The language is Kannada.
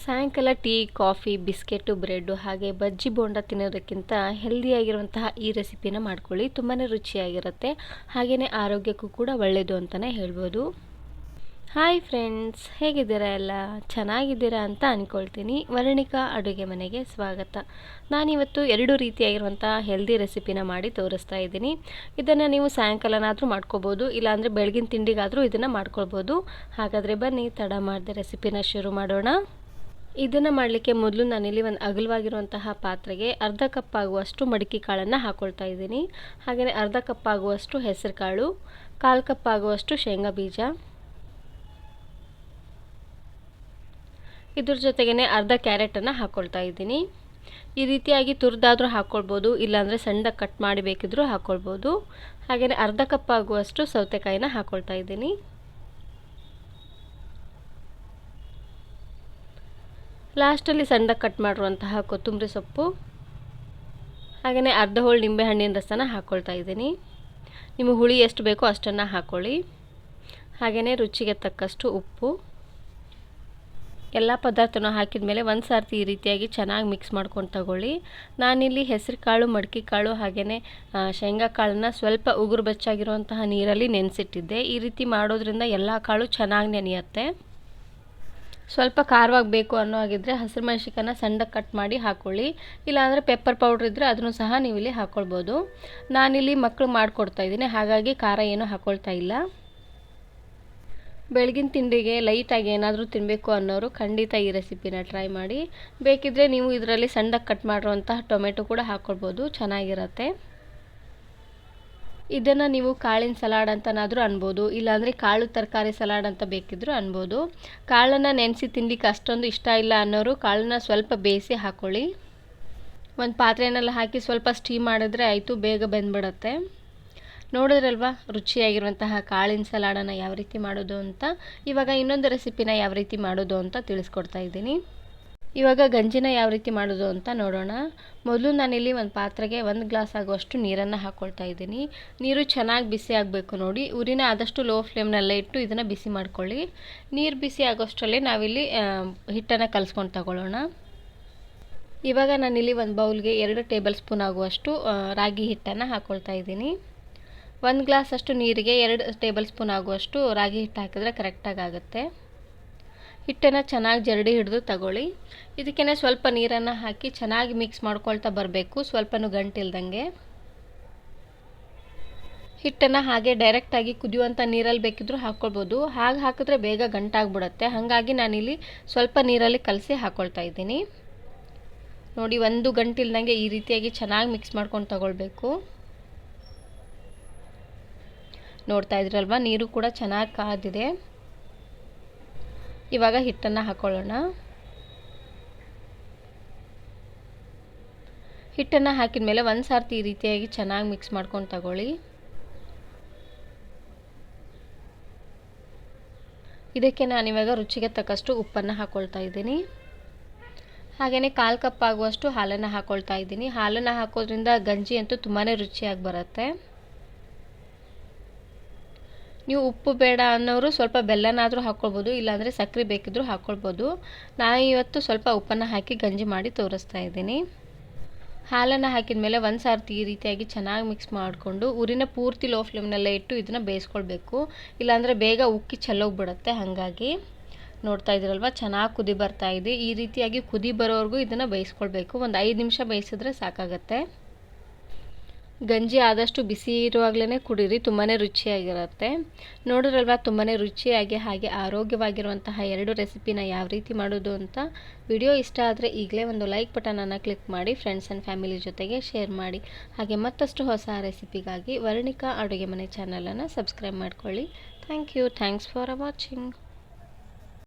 ಸಾಯಂಕಾಲ ಟೀ, ಕಾಫಿ, ಬಿಸ್ಕೆಟು, ಬ್ರೆಡ್ಡು ಹಾಗೆ ಬಜ್ಜಿ ಬೋಂಡ ತಿನ್ನೋದಕ್ಕಿಂತ ಹೆಲ್ದಿಯಾಗಿರುವಂತಹ ಈ ರೆಸಿಪಿನ ಮಾಡ್ಕೊಳ್ಳಿ. ತುಂಬಾ ರುಚಿಯಾಗಿರುತ್ತೆ. ಹಾಗೆಯೇ ಆರೋಗ್ಯಕ್ಕೂ ಕೂಡ ಒಳ್ಳೆಯದು ಅಂತಲೇ ಹೇಳ್ಬೋದು. ಹಾಯ್ ಫ್ರೆಂಡ್ಸ್, ಹೇಗಿದ್ದೀರಾ ಎಲ್ಲ? ಚೆನ್ನಾಗಿದ್ದೀರಾ ಅಂತ ಅಂದ್ಕೊಳ್ತೀನಿ. ವರ್ಣಿಕಾ ಅಡುಗೆ ಮನೆಗೆ ಸ್ವಾಗತ. ನಾನಿವತ್ತು 2 ರೀತಿಯಾಗಿರುವಂಥ ಹೆಲ್ದಿ ರೆಸಿಪಿನ ಮಾಡಿ ತೋರಿಸ್ತಾ ಇದ್ದೀನಿ. ಇದನ್ನು ನೀವು ಸಾಯಂಕಾಲನಾದರೂ ಮಾಡ್ಕೋಬೋದು, ಇಲ್ಲಾಂದರೆ ಬೆಳಗಿನ ತಿಂಡಿಗಾದರೂ ಇದನ್ನು ಮಾಡ್ಕೊಳ್ಬೋದು. ಹಾಗಾದರೆ ಬನ್ನಿ ತಡ ಮಾಡದೆ ರೆಸಿಪಿನ ಶುರು ಮಾಡೋಣ. ಇದನ್ನು ಮಾಡಲಿಕ್ಕೆ ಮೊದಲು ನಾನಿಲ್ಲಿ ಒಂದು ಅಗಲವಾಗಿರುವಂತಹ ಪಾತ್ರೆಗೆ ಅರ್ಧ ಕಪ್ ಆಗುವಷ್ಟು ಮಡಿಕೆ ಕಾಳನ್ನು ಹಾಕ್ಕೊಳ್ತಾ ಇದ್ದೀನಿ. ಹಾಗೆಯೇ ಅರ್ಧ ಕಪ್ ಆಗುವಷ್ಟು ಹೆಸರು ಕಾಳು, 1/4 ಕಪ್ ಆಗುವಷ್ಟು ಶೇಂಗಾ ಬೀಜ, ಇದ್ರ ಜೊತೆಗೇ ಅರ್ಧ ಕ್ಯಾರೆಟನ್ನು ಹಾಕ್ಕೊಳ್ತಾ ಇದ್ದೀನಿ. ಈ ರೀತಿಯಾಗಿ ತುರಿದಾದರೂ ಹಾಕ್ಕೊಳ್ಬೋದು, ಇಲ್ಲಾಂದರೆ ಸಣ್ಣದಾಗಿ ಕಟ್ ಮಾಡಿ ಬೇಕಿದ್ರೂ ಹಾಕ್ಕೊಳ್ಬೋದು. ಹಾಗೆಯೇ ಅರ್ಧ ಕಪ್ ಆಗುವಷ್ಟು ಸೌತೆಕಾಯಿನ ಹಾಕ್ಕೊಳ್ತಾ ಇದ್ದೀನಿ. ಲಾಸ್ಟಲ್ಲಿ ಸಣ್ಣದಾಗಿ ಕಟ್ ಮಾಡಿರುವಂತಹ ಕೊತ್ತಂಬರಿ ಸೊಪ್ಪು, ಹಾಗೆಯೇ ಅರ್ಧ ಹೋಳು ನಿಂಬೆಹಣ್ಣಿನ ರಸನ ಹಾಕ್ಕೊಳ್ತಾ ಇದ್ದೀನಿ. ನಿಮಗೆ ಹುಳಿ ಎಷ್ಟು ಬೇಕೋ ಅಷ್ಟನ್ನು ಹಾಕ್ಕೊಳ್ಳಿ. ಹಾಗೆಯೇ ರುಚಿಗೆ ತಕ್ಕಷ್ಟು ಉಪ್ಪು. ಎಲ್ಲ ಪದಾರ್ಥನೂ ಹಾಕಿದ ಮೇಲೆ ಒಂದು ಸಾರ್ತಿ ಈ ರೀತಿಯಾಗಿ ಚೆನ್ನಾಗಿ ಮಿಕ್ಸ್ ಮಾಡ್ಕೊಂಡು ತಗೊಳ್ಳಿ. ನಾನಿಲ್ಲಿ ಹೆಸರು ಕಾಳು, ಮಡಿಕೆ ಕಾಳು ಹಾಗೆಯೇ ಶೇಂಗಾ ಕಾಳನ್ನು ಸ್ವಲ್ಪ ಉಗುರು ಬೆಚ್ಚಾಗಿರುವಂತಹ ನೀರಲ್ಲಿ ನೆನೆಸಿಟ್ಟಿದ್ದೆ. ಈ ರೀತಿ ಮಾಡೋದ್ರಿಂದ ಎಲ್ಲ ಕಾಳು ಚೆನ್ನಾಗಿ ನೆನೆಯುತ್ತೆ. ಸ್ವಲ್ಪ ಖಾರವಾಗಿ ಬೇಕು ಅನ್ನೋ ಹಾಗಿದ್ರೆ ಹಸಿರು ಮೆಣಸಿನಕಾಯಿನ ಸಣ್ಣದಾಗಿ ಕಟ್ ಮಾಡಿ ಹಾಕ್ಕೊಳ್ಳಿ. ಇಲ್ಲಾಂದರೆ ಪೆಪ್ಪರ್ ಪೌಡ್ರ್ ಇದ್ದರೆ ಅದನ್ನು ಸಹ ನೀವು ಇಲ್ಲಿ ಹಾಕ್ಕೊಳ್ಬೋದು. ನಾನಿಲ್ಲಿ ಮಕ್ಕಳು ಮಾಡಿಕೊಡ್ತಾ ಇದ್ದೀನಿ, ಹಾಗಾಗಿ ಖಾರ ಏನೂ ಹಾಕ್ಕೊಳ್ತಾ ಇಲ್ಲ. ಬೆಳಗಿನ ತಿಂಡಿಗೆ ಲೈಟಾಗಿ ಏನಾದರೂ ತಿನ್ನಬೇಕು ಅನ್ನೋರು ಖಂಡಿತ ಈ ರೆಸಿಪಿನ ಟ್ರೈ ಮಾಡಿ. ಬೇಕಿದ್ದರೆ ನೀವು ಇದರಲ್ಲಿ ಸಣ್ಣದಾಗಿ ಕಟ್ ಮಾಡಿರುವಂತಹ ಟೊಮೆಟೊ ಕೂಡ ಹಾಕ್ಕೊಳ್ಬೋದು, ಚೆನ್ನಾಗಿರುತ್ತೆ. ಇದನ್ನು ನೀವು ಕಾಳಿನ ಸಲಾಡ್ ಅಂತನಾದರೂ ಅನ್ಬೋದು, ಇಲ್ಲಾಂದರೆ ಕಾಳು ತರಕಾರಿ ಸಲಾಡ್ ಅಂತ ಬೇಕಿದ್ದರೂ ಅನ್ಬೋದು. ಕಾಳನ್ನು ನೆನೆಸಿ ತಿನ್ನಲಿಕ್ಕೆ ಅಷ್ಟೊಂದು ಇಷ್ಟ ಇಲ್ಲ ಅನ್ನೋರು ಕಾಳನ್ನು ಸ್ವಲ್ಪ ಬೇಯಿಸಿ ಹಾಕ್ಕೊಳ್ಳಿ. ಒಂದು ಪಾತ್ರೆಯಲ್ಲಿ ಹಾಕಿ ಸ್ವಲ್ಪ ಸ್ಟೀಮ್ ಮಾಡಿದ್ರೆ ಆಯಿತು, ಬೇಗ ಬೆಂದ್ಬಿಡುತ್ತೆ. ನೋಡಿದ್ರಲ್ವಾ ರುಚಿಯಾಗಿರುವಂತಹ ಕಾಳಿನ ಸಲಾಡನ್ನು ಯಾವ ರೀತಿ ಮಾಡೋದು ಅಂತ. ಇವಾಗ ಇನ್ನೊಂದು ರೆಸಿಪಿನ ಯಾವ ರೀತಿ ಮಾಡೋದು ಅಂತ ತಿಳಿಸ್ಕೊಡ್ತಾ ಇದ್ದೀನಿ. ಇವಾಗ ಗಂಜಿನ ಯಾವ ರೀತಿ ಮಾಡೋದು ಅಂತ ನೋಡೋಣ. ಮೊದಲು ನಾನಿಲ್ಲಿ ಒಂದು ಪಾತ್ರೆಗೆ 1 ಗ್ಲಾಸ್ ಆಗುವಷ್ಟು ನೀರನ್ನು ಹಾಕ್ಕೊಳ್ತಾ ಇದ್ದೀನಿ. ನೀರು ಚೆನ್ನಾಗಿ ಬಿಸಿ ಆಗಬೇಕು ನೋಡಿ. ಉರಿನ ಆದಷ್ಟು ಲೋ ಫ್ಲೇಮ್ನಲ್ಲೇ ಇಟ್ಟು ಇದನ್ನು ಬಿಸಿ ಮಾಡ್ಕೊಳ್ಳಿ. ನೀರು ಬಿಸಿ ಆಗೋಷ್ಟರಲ್ಲಿ ನಾವಿಲ್ಲಿ ಹಿಟ್ಟನ್ನು ಕಲಿಸ್ಕೊಂಡು ತಗೊಳ್ಳೋಣ. ಇವಾಗ ನಾನಿಲ್ಲಿ ಒಂದು ಬೌಲ್ಗೆ 2 ಟೇಬಲ್ ಸ್ಪೂನ್ ಆಗುವಷ್ಟು ರಾಗಿ ಹಿಟ್ಟನ್ನು ಹಾಕ್ಕೊಳ್ತಾ ಇದ್ದೀನಿ. 1 ಗ್ಲಾಸ್ ಅಷ್ಟು ನೀರಿಗೆ 2 ಟೇಬಲ್ ಸ್ಪೂನ್ ಆಗುವಷ್ಟು ರಾಗಿ ಹಿಟ್ಟು ಹಾಕಿದ್ರೆ ಕರೆಕ್ಟಾಗಿ ಆಗುತ್ತೆ. ಹಿಟ್ಟನ್ನು ಚೆನ್ನಾಗಿ ಜರಡಿ ಹಿಡಿದು ತಗೊಳ್ಳಿ. ಇದಕ್ಕೇ ಸ್ವಲ್ಪ ನೀರನ್ನು ಹಾಕಿ ಚೆನ್ನಾಗಿ ಮಿಕ್ಸ್ ಮಾಡ್ಕೊಳ್ತಾ ಬರಬೇಕು, ಸ್ವಲ್ಪನೂ ಗಂಟಿಲ್ದಂಗೆ. ಹಿಟ್ಟನ್ನು ಹಾಗೆ ಡೈರೆಕ್ಟಾಗಿ ಕುದಿಯುವಂಥ ನೀರಲ್ಲಿ ಬೇಕಿದ್ರೂ ಹಾಕ್ಕೊಳ್ಬೋದು. ಹಾಗೆ ಹಾಕಿದ್ರೆ ಬೇಗ ಗಂಟಾಗ್ಬಿಡುತ್ತೆ. ಹಾಗಾಗಿ ನಾನಿಲ್ಲಿ ಸ್ವಲ್ಪ ನೀರಲ್ಲಿ ಕಲಸಿ ಹಾಕ್ಕೊಳ್ತಾ ಇದ್ದೀನಿ. ನೋಡಿ, ಒಂದು ಗಂಟಿಲ್ದಂಗೆ ಈ ರೀತಿಯಾಗಿ ಚೆನ್ನಾಗಿ ಮಿಕ್ಸ್ ಮಾಡ್ಕೊಂಡು ತಗೊಳ್ಬೇಕು. ನೋಡ್ತಾ ಇದ್ರಲ್ವಾ, ನೀರು ಕೂಡ ಚೆನ್ನಾಗಿ ಕಾದಿದೆ. ಇವಾಗ ಹಿಟ್ಟನ್ನು ಹಾಕ್ಕೊಳ್ಳೋಣ. ಹಿಟ್ಟನ್ನು ಹಾಕಿದ ಮೇಲೆ ಒಂದು ಸಾರ್ತಿ ಈ ರೀತಿಯಾಗಿ ಚೆನ್ನಾಗಿ ಮಿಕ್ಸ್ ಮಾಡ್ಕೊಂಡು ತಗೊಳ್ಳಿ. ಇದಕ್ಕೆ ನಾನಿವಾಗ ರುಚಿಗೆ ತಕ್ಕಷ್ಟು ಉಪ್ಪನ್ನು ಹಾಕ್ಕೊಳ್ತಾ ಇದ್ದೀನಿ. ಹಾಗೆಯೇ 1/4 ಕಪ್ ಆಗುವಷ್ಟು ಹಾಲನ್ನು ಹಾಕ್ಕೊಳ್ತಾ ಇದ್ದೀನಿ. ಹಾಲನ್ನು ಹಾಕೋದ್ರಿಂದ ಗಂಜಿ ಅಂತೂ ತುಂಬಾ ರುಚಿಯಾಗಿ ಬರುತ್ತೆ. ನೀವು ಉಪ್ಪು ಬೇಡ ಅನ್ನೋರು ಸ್ವಲ್ಪ ಬೆಲ್ಲನಾದರೂ ಹಾಕ್ಕೊಳ್ಬೋದು, ಇಲ್ಲಾಂದರೆ ಸಕ್ಕರೆ ಬೇಕಿದ್ರೂ ಹಾಕ್ಕೊಳ್ಬೋದು. ನಾನು ಇವತ್ತು ಸ್ವಲ್ಪ ಉಪ್ಪನ್ನು ಹಾಕಿ ಗಂಜಿ ಮಾಡಿ ತೋರಿಸ್ತಾ ಇದ್ದೀನಿ. ಹಾಲನ್ನು ಹಾಕಿದ ಮೇಲೆ ಒಂದು ಸಾರ್ತಿ ಈ ರೀತಿಯಾಗಿ ಚೆನ್ನಾಗಿ ಮಿಕ್ಸ್ ಮಾಡಿಕೊಂಡು ಉರಿನ ಪೂರ್ತಿ ಲೋ ಫ್ಲೇಮ್ನಲ್ಲೇ ಇಟ್ಟು ಇದನ್ನು ಬೇಯಿಸ್ಕೊಳ್ಬೇಕು. ಇಲ್ಲಾಂದರೆ ಬೇಗ ಉಕ್ಕಿ ಚೆಲ್ಲೋಗ್ಬಿಡುತ್ತೆ. ಹಾಗಾಗಿ ನೋಡ್ತಾ ಇದ್ದೀರಲ್ವ, ಚೆನ್ನಾಗಿ ಕುದಿ ಬರ್ತಾ ಇದೆ. ಈ ರೀತಿಯಾಗಿ ಕುದಿ ಬರೋವರೆಗೂ ಇದನ್ನು ಬೇಯಿಸ್ಕೊಳ್ಬೇಕು. ಒಂದು 5 ನಿಮಿಷ ಬೇಯಿಸಿದ್ರೆ ಸಾಕಾಗತ್ತೆ. ಗಂಜಿ ಆದಷ್ಟು ಬಿಸಿ ಇರುವಾಗಲೇ ಕುಡೀರಿ, ತುಂಬಾ ರುಚಿಯಾಗಿರುತ್ತೆ. ನೋಡಿದ್ರಲ್ವ, ತುಂಬಾ ರುಚಿಯಾಗಿ ಹಾಗೆ ಆರೋಗ್ಯವಾಗಿರುವಂತಹ 2 ರೆಸಿಪಿನ ಯಾವ ರೀತಿ ಮಾಡೋದು ಅಂತ. ವಿಡಿಯೋ ಇಷ್ಟ ಆದರೆ ಈಗಲೇ ಒಂದು ಲೈಕ್ ಬಟನನ್ನು ಕ್ಲಿಕ್ ಮಾಡಿ, ಫ್ರೆಂಡ್ಸ್ ಆ್ಯಂಡ್ ಫ್ಯಾಮಿಲಿ ಜೊತೆಗೆ ಶೇರ್ ಮಾಡಿ. ಹಾಗೆ ಮತ್ತಷ್ಟು ಹೊಸ ರೆಸಿಪಿಗಾಗಿ ವರ್ಣಿಕಾ ಅಡುಗೆ ಮನೆ ಚಾನಲನ್ನು ಸಬ್ಸ್ಕ್ರೈಬ್ ಮಾಡ್ಕೊಳ್ಳಿ. Thank you. Thanks for watching.